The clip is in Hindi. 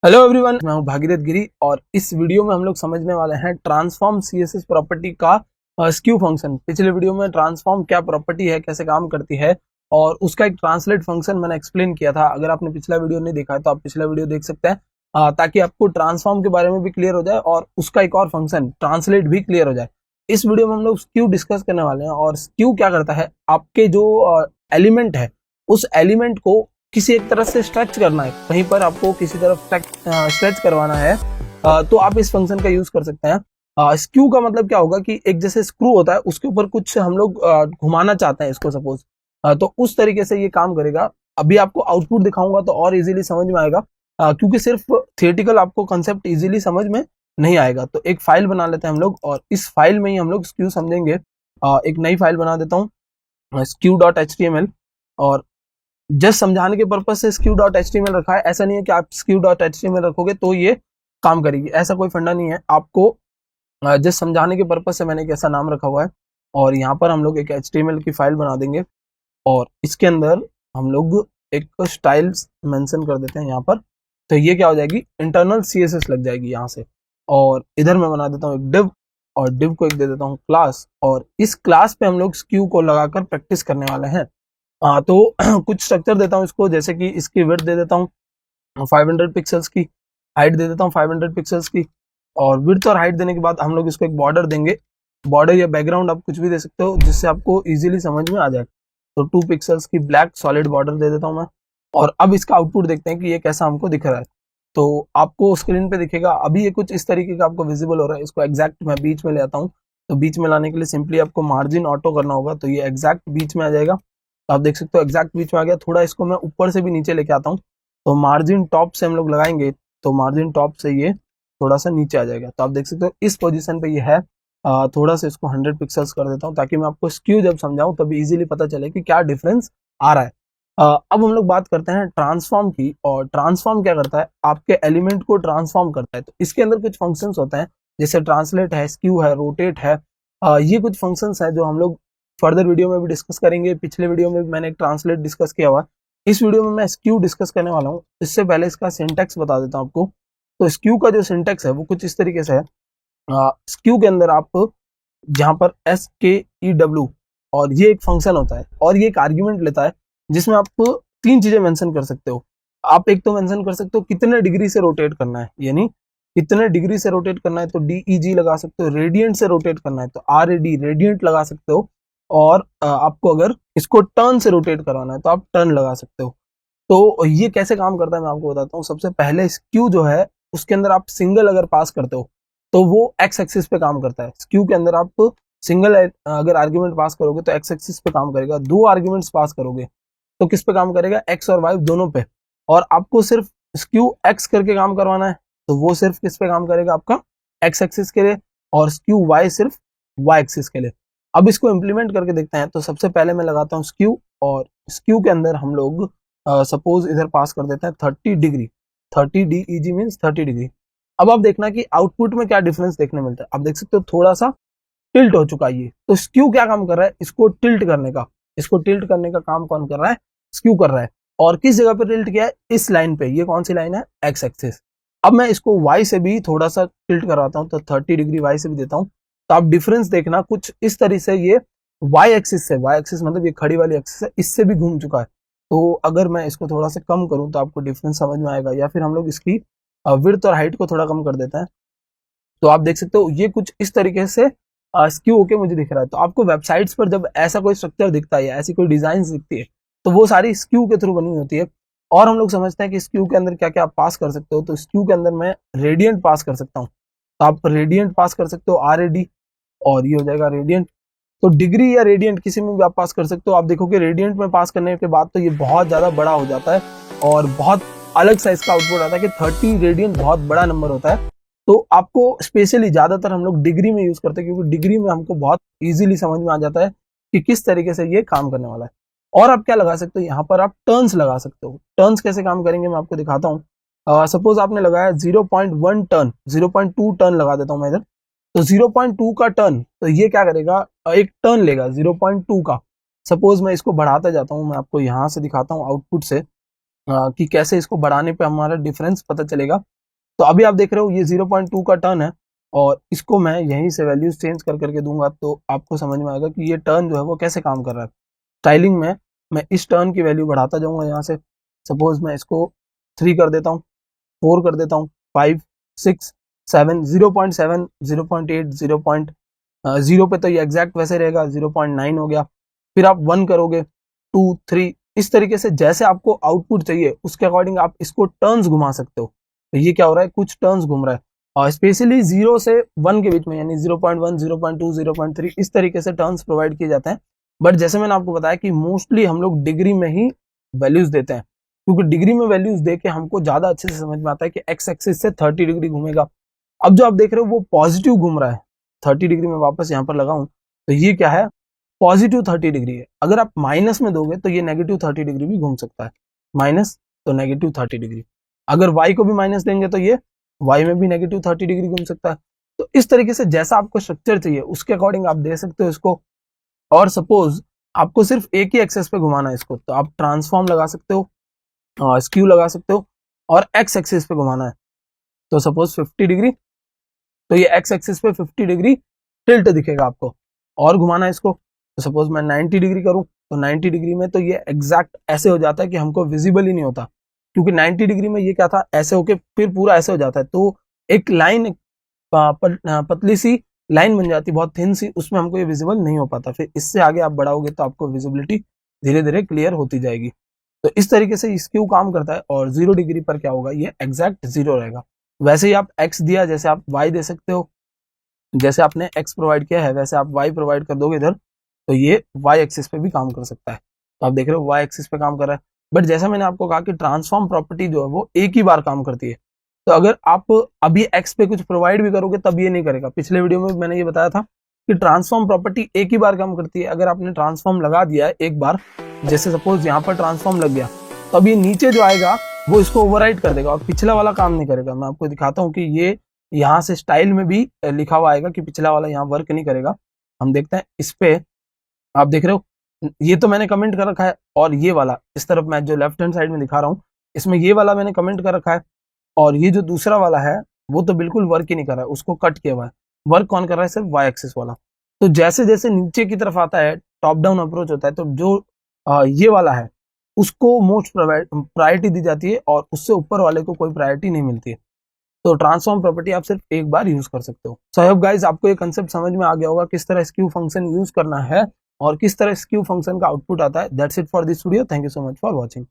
हेलो एवरीवन, मैं हूं भागीरथ गिरी और इस वीडियो में हम लोग समझने वाले हैं ट्रांसफॉर्म सीएसएस प्रॉपर्टी का स्क्यू फंक्शन। पिछले वीडियो में ट्रांसफॉर्म क्या प्रॉपर्टी है, कैसे काम करती है और उसका एक ट्रांसलेट फंक्शन मैंने एक्सप्लेन किया था। अगर आपने पिछला वीडियो नहीं देखा है तो आप पिछला वीडियो देख सकते हैं, ताकि आपको ट्रांसफॉर्म के बारे में भी क्लियर हो जाए और उसका एक और फंक्शन ट्रांसलेट भी क्लियर हो जाए। इस वीडियो में हम लोग स्क्यू डिस्कस करने वाले हैं और स्क्यू क्या करता है, आपके जो एलिमेंट है उस एलिमेंट को किसी एक तरह से स्ट्रेच करना है, कहीं पर आपको किसी तरफ स्ट्रेच करवाना है, तो आप इस फंक्शन का यूज कर सकते हैं। स्क्यू का मतलब क्या होगा कि एक जैसे स्क्रू होता है उसके ऊपर कुछ हम लोग घुमाना चाहते हैं इसको, सपोज, तो उस तरीके से ये काम करेगा। अभी आपको आउटपुट दिखाऊंगा तो और इजीली समझ में आएगा, क्योंकि सिर्फ थियोरेटिकल आपको कंसेप्ट इजीली समझ में नहीं आएगा। तो एक फाइल बना लेते हैं हम लोग और इस फाइल में ही हम लोग स्क्यू समझेंगे। एक नई फाइल बना देता हूँ, skew.html, और जस्ट समझाने के पर्पज से skew.html रखा है। ऐसा नहीं है कि आप skew.html रखोगे तो ये काम करेगी, ऐसा कोई फंडा नहीं है। आपको जस्ट समझाने के पर्पज से मैंने एक ऐसा नाम रखा हुआ है और यहाँ पर हम लोग एक HTML की फाइल बना देंगे और इसके अंदर हम लोग एक स्टाइल्स मेंशन कर देते हैं यहाँ पर। तो ये क्या हो जाएगी, इंटरनल CSS लग जाएगी यहाँ से। और इधर मैं बना देता हूँ एक div और div को एक दे देता हूँ क्लास, और इस क्लास पे हम लोग स्क्यू को लगाकर प्रैक्टिस करने वाले हैं। तो कुछ स्ट्रक्चर देता हूँ इसको, जैसे कि इसकी विड्थ दे देता हूँ 500 पिक्सल्स की, हाइट दे देता हूँ 500 पिक्सल्स की, और विड्थ और हाइट देने के बाद हम लोग इसको एक बॉर्डर देंगे। बॉर्डर या बैकग्राउंड आप कुछ भी दे सकते हो जिससे आपको इजीली समझ में आ जाए। तो 2 पिक्सल्स की ब्लैक सॉलिड बॉर्डर दे देता हूँ मैं। और अब इसका आउटपुट देखते हैं कि ये कैसा हमको दिख रहा है। तो आपको स्क्रीन पे दिखेगा अभी ये कुछ इस तरीके का आपको विजिबल हो रहा है। इसको एग्जैक्ट मैं बीच में ले आता हूँ। तो बीच में लाने के लिए सिंपली आपको मार्जिन ऑटो करना होगा, तो ये एग्जैक्ट बीच में आ जाएगा। तो आप देख सकते हो एग्जैक्ट बीच में आ गया। थोड़ा इसको मैं ऊपर से भी नीचे लेके आता हूँ, तो मार्जिन टॉप से हम लोग लगाएंगे तो मार्जिन टॉप से ये थोड़ा सा नीचे आ जाएगा। तो आप देख सकते हो इस पोजीशन पे ये है। थोड़ा सा इसको 100 पिक्सल्स कर देता हूँ ताकि मैं आपको स्क्यू जब समझाऊं तभी इजीली पता चले कि क्या डिफरेंस आ रहा है। अब हम लोग बात करते हैं ट्रांसफॉर्म की, और ट्रांसफॉर्म क्या करता है, आपके एलिमेंट को ट्रांसफॉर्म करता है। तो इसके अंदर कुछ फंक्शंस होते हैं, जैसे ट्रांसलेट है, स्क्यू है, रोटेट है। ये कुछ फंक्शंस है जो हम लोग फर्दर वीडियो में भी डिस्कस करेंगे। पिछले वीडियो में भी मैंने एक ट्रांसलेट डिस्कस किया हुआ, इस वीडियो में मैं स्क्यू डिस्कस करने वाला हूँ। इससे पहले इसका सिंटैक्स बता देता हूँ आपको। तो स्क्यू का जो सिंटैक्स है वो कुछ इस तरीके से है। स्क्यू के अंदर आप जहां पर SKEW, और ये एक फंक्शन होता है और ये एक आर्ग्यूमेंट लेता है जिसमें आप 3 चीजें मेंशन कर सकते हो। आप एक तो मेंशन कर सकते हो कितने डिग्री से रोटेट करना है, यानी कितने डिग्री से रोटेट करना है तो DEG लगा सकते हो। रेडियंट से रोटेट करना है तो RAD रेडियंट लगा सकते हो। और आपको अगर इसको टर्न से रोटेट करवाना है तो आप टर्न लगा सकते हो। तो ये कैसे काम करता है मैं आपको बताता हूँ। सबसे पहले स्क्यू जो है उसके अंदर आप सिंगल अगर पास करते हो तो वो एक्स एक्सिस पे काम करता है। स्क्यू के अंदर आप सिंगल अगर आर्ग्यूमेंट पास करोगे तो एक्स एक्सिस पे काम करेगा। 2 आर्ग्यूमेंट्स पास करोगे तो किस पे काम करेगा, एक्स और वाई दोनों पे। और आपको सिर्फ स्क्यू एक्स करके काम करवाना है तो वो सिर्फ किस पे काम करेगा, आपका एक्स एक्सिस के लिए, और स्क्यू वाई सिर्फ वाई एक्सिस के लिए। अब इसको इम्प्लीमेंट करके देखते हैं। तो सबसे पहले मैं लगाता हूँ स्क्यू, और स्क्यू के अंदर हम लोग सपोज इधर पास कर देते हैं 30 डिग्री। 30 DEG means 30 degree. अब आप देखना कि आउटपुट में क्या डिफरेंस देखने मिलता है। आप देख सकते हो थोड़ा सा टिल्ट हो चुका है ये। तो स्क्यू क्या काम कर रहा है, इसको टिल्ट करने का, इसको टिल्ट करने का काम कौन कर रहा है, स्क्यू कर रहा है। और किस जगह पे टिल्ट किया है, इस लाइन पे। ये कौन सी लाइन है, एक्स एक्सिस। अब मैं इसको वाई से भी थोड़ा सा टिल्ट करवाता हूँ, तो 30 डिग्री वाई से भी देता हूँ। तो आप डिफरेंस देखना कुछ इस तरह से, ये वाई एक्सिस से, वाई एक्सिस मतलब ये खड़ी वाली एक्सिस है, इससे भी घूम चुका है। तो अगर मैं इसको थोड़ा सा कम करूं तो आपको डिफरेंस समझ में आएगा, या फिर हम लोग इसकी विड्थ और हाइट को थोड़ा कम कर देते हैं। तो आप देख सकते हो ये कुछ इस तरीके से स्क्यू होके मुझे दिख रहा है। तो आपको वेबसाइट्स पर जब ऐसा कोई स्ट्रक्चर दिखता है या ऐसी कोई डिजाइन दिखती है तो वो सारी स्क्यू के थ्रू बनी होती है। और हम लोग समझते हैं कि स्क्यू के अंदर क्या क्या आप पास कर सकते हो। तो स्क्यू के अंदर मैं रेडियंट पास कर सकता हूँ, तो आप रेडियंट पास कर सकते हो, RAD, और ये हो जाएगा रेडियंट। तो डिग्री या रेडियंट किसी में भी आप पास कर सकते हो। आप देखोगे रेडियंट में पास करने के बाद तो ये बहुत ज्यादा बड़ा हो जाता है और बहुत अलग साइज का आउटपुट आता है कि 30 रेडियंट बहुत बड़ा नंबर होता है। तो आपको स्पेशली ज्यादातर हम लोग डिग्री में यूज करते हैं, क्योंकि डिग्री में हमको बहुत इजीली समझ में आ जाता है कि किस तरीके से ये काम करने वाला है। और आप क्या लगा सकते हो, यहाँ पर आप टर्न्स लगा सकते हो। टर्न्स कैसे काम करेंगे मैं आपको दिखाता हूँ। सपोज आपने लगाया 0.1 टर्न, 0.2 टर्न लगा देता हूँ मैं इधर। तो 0.2 का टर्न, तो ये क्या करेगा, एक टर्न लेगा 0.2 का। सपोज मैं इसको बढ़ाता जाता हूँ, मैं आपको यहाँ से दिखाता हूँ आउटपुट से कि कैसे इसको बढ़ाने पे हमारा डिफरेंस पता चलेगा। तो अभी आप देख रहे हो ये 0.2 का टर्न है और इसको मैं यहीं से वैल्यूज चेंज कर करके दूंगा तो आपको समझ में आएगा कि ये टर्न जो है वो कैसे काम कर रहा है। स्टाइलिंग में मैं इस टर्न की वैल्यू बढ़ाता जाऊंगा यहाँ से। सपोज मैं इसको 3 कर देता हूँ, 4 कर देता हूँ, 5, 6, 7, 0.7, 0.8, 0.0 पे तो ये एग्जैक्ट वैसे रहेगा, 0.9 हो गया। फिर आप 1 करोगे, 2, 3, इस तरीके से जैसे आपको आउटपुट चाहिए उसके अकॉर्डिंग आप इसको टर्न्स घुमा सकते हो। तो ये क्या हो रहा है, कुछ टर्न्स घूम रहा है और स्पेशली 0 से 1 के बीच में, यानी 0.1, 0.2, 0.3 इस तरीके से टर्न्स प्रोवाइड किए जाते हैं। बट जैसे मैंने आपको बताया कि मोस्टली हम लोग डिग्री में ही वैल्यूज देते हैं, क्योंकि डिग्री में वैल्यूज देके हमको ज्यादा अच्छे से समझ में आता है कि एक्स एक्सिस से 30 डिग्री घूमेगा। अब जो आप देख रहे हो वो पॉजिटिव घूम रहा है 30 डिग्री में, वापस यहाँ पर लगाऊं तो ये क्या है, पॉजिटिव 30 डिग्री है। अगर आप माइनस में दोगे तो ये नेगेटिव 30 डिग्री भी घूम सकता है, माइनस तो नेगेटिव 30 डिग्री। अगर y को भी माइनस देंगे तो ये y में भी नेगेटिव 30 डिग्री घूम सकता है। तो इस तरीके से जैसा आपको स्ट्रक्चर चाहिए उसके अकॉर्डिंग आप दे सकते हो इसको। और सपोज आपको सिर्फ एक ही एक्सेस पे घुमाना है इसको, तो आप ट्रांसफॉर्म लगा सकते हो, स्क्यू लगा सकते हो, और एक्स एक्सिस पे घुमाना है तो सपोज 50 डिग्री, तो ये एक्स एक्सिस पे 50 डिग्री टिल्ट दिखेगा आपको। और घुमाना है इसको तो सपोज मैं 90 डिग्री करूं तो 90 डिग्री में तो ये एग्जैक्ट ऐसे हो जाता है कि हमको विजिबल ही नहीं होता, क्योंकि 90 डिग्री में ये क्या था, ऐसे होके फिर पूरा ऐसे हो जाता है। तो एक लाइन, पतली सी लाइन बन जाती, बहुत थिन सी, उसमें हमको ये विजिबल नहीं हो पाता। फिर इससे आगे आप बढ़ाओगे तो आपको विजिबिलिटी धीरे धीरे क्लियर होती जाएगी। तो इस तरीके से स्क्यू काम करता है। और 0 डिग्री पर क्या होगा, ये एग्जैक्ट 0 रहेगा। वैसे ही आप x दिया, जैसे आप y दे सकते हो, जैसे आपने x प्रोवाइड किया है वैसे आप y प्रोवाइड कर दोगे इधर, तो ये y एक्सिस पे भी काम कर सकता है। तो आप देख रहे हो y एक्सिस पे काम कर रहा है। बट जैसा मैंने आपको कहा कि ट्रांसफॉर्म प्रॉपर्टी जो है वो एक ही बार काम करती है, तो अगर आप अभी x पे कुछ प्रोवाइड भी करोगे तब ये नहीं करेगा। पिछले वीडियो में मैंने ये बताया था कि ट्रांसफॉर्म प्रॉपर्टी एक ही बार काम करती है। अगर आपने ट्रांसफॉर्म लगा दिया है एक बार, जैसे सपोज यहाँ पर ट्रांसफॉर्म लग गया, तो अब ये नीचे जो आएगा वो इसको ओवरराइड कर देगा और पिछला वाला काम नहीं करेगा। मैं आपको दिखाता हूँ कि ये यहाँ से स्टाइल में भी लिखा हुआ आएगा कि पिछला वाला यहाँ वर्क नहीं करेगा। हम देखते हैं इस पे, आप देख रहे हो ये तो मैंने कमेंट कर रखा है, और ये वाला इस तरफ मैं जो लेफ्ट हैंड साइड में दिखा रहा हूँ इसमें ये वाला मैंने कमेंट कर रखा है, और ये जो दूसरा वाला है वो तो बिल्कुल वर्क ही नहीं कर रहा है, उसको कट किया हुआ है। वर्क कौन कर रहा है, सिर्फ वाई एक्सिस वाला। तो जैसे जैसे नीचे की तरफ आता है, टॉप डाउन अप्रोच होता है, तो जो ये वाला है उसको मोस्ट प्रायोरिटी दी जाती है और उससे ऊपर वाले को कोई प्रायोरिटी नहीं मिलती है। तो ट्रांसफॉर्म प्रॉपर्टी आप सिर्फ एक बार यूज कर सकते हो। सो आई होप गाइस आपको ये कंसेप्ट समझ में आ गया होगा, किस तरह स्क्यू फंक्शन यूज करना है और किस तरह स्क्यू फंक्शन का आउटपुट आता है। That's it for this video, thank you so much for watching.